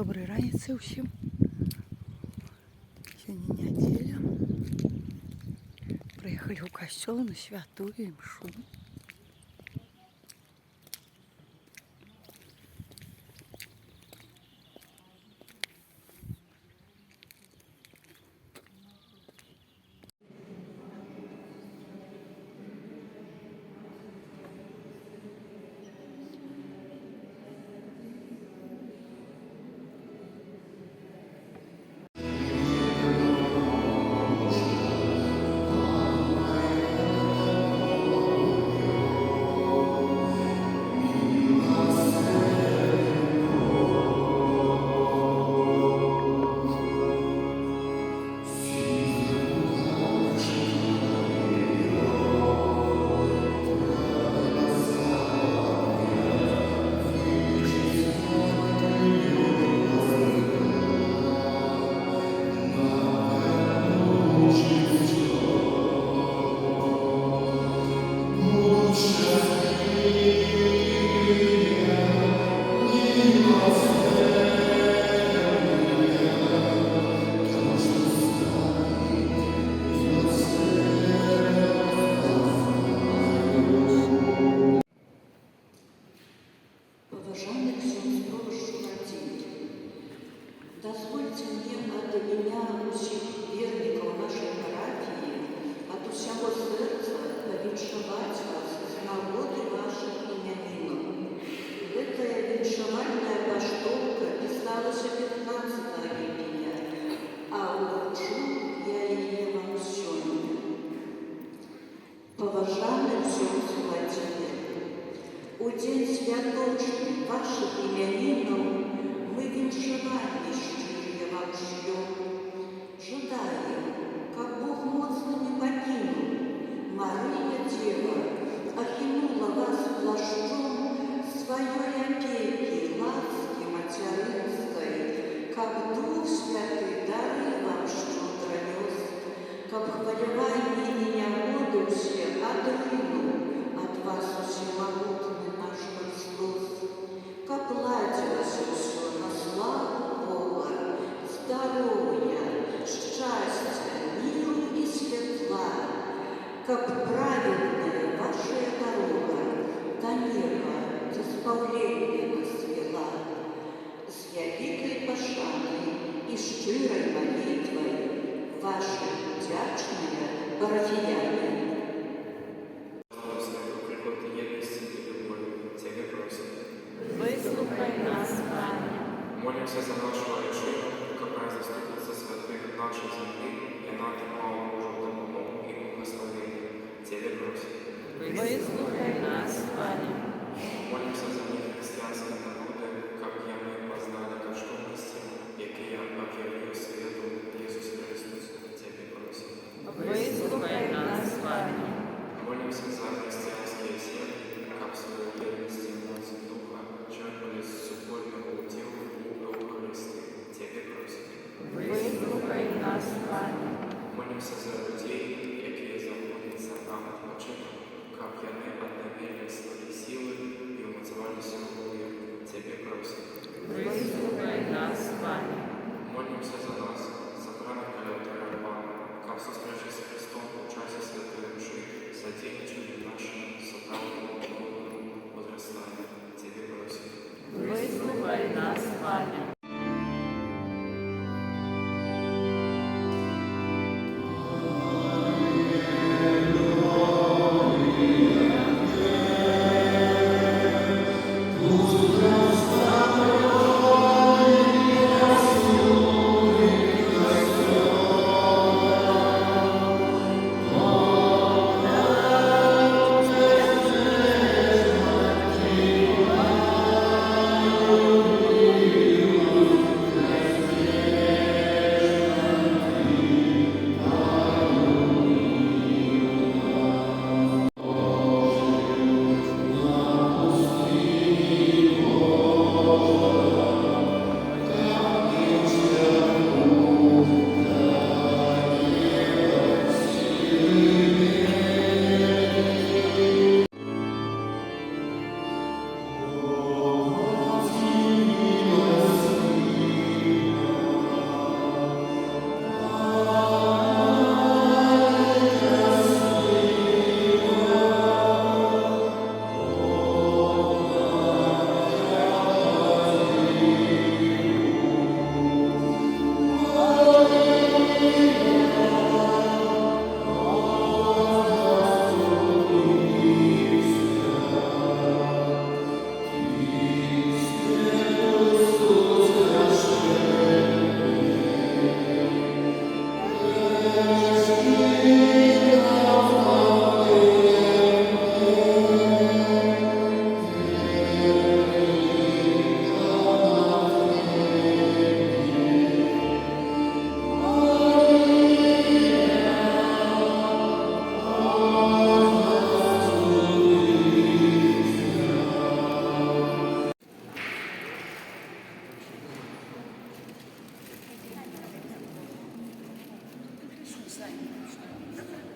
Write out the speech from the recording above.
Доброй раніцы ўсім. Сёння нядзеля. Прыехалі ў касцёл на святую імшу. Уважаемый ksiądz proboszcz Marcin, дозвольте мне от меня всех верников нашей парафии, от всего сердца повіншавать вас з нагоды ваших именинов. Гэтая віншавальная паштоўка пісалася 15 ліпеня, а ўручу я яе вам сёння. Поважаны ksiądz Владимир, у день святочный ваших именинов мы віншаванні шчырыя вам шлем. Жадаем, как Бог моцно не покинул, Мария Дева окинула вас плащом своей опеки, ласки материнской, как Дух Святый дары вам щедро нес, как хвалевание и негоду все отрынул от вас всемогутный наш Христос, как ладилось все на славу Бога, здоровья, счастья, миру и светла, как праведная ваша дорога до неба, до избавления нас вела, с великой пошаной и щирой молитвой ваши вдячные парафияне. Выслухай нас, Пане. Молимся за нашу Отчину, яка заступиться святых нашей земли и над малым Божьим допомогу и благословением. Тебе просим. Выслухай нас, Пане. Молимся за нехристианские народы, как я мы познали коштовности, якие объявил свету Иисус Христос. Тебе просим. Выслухай нас, Пане. Молимся за христианские семьи, как в своей верности мощь Духа черпали с субботного удела Бога Христы. Тебе просим. Выслухай нас, Пане. Молимся за людей, які знаходяться на відпочинку, як яни Займ.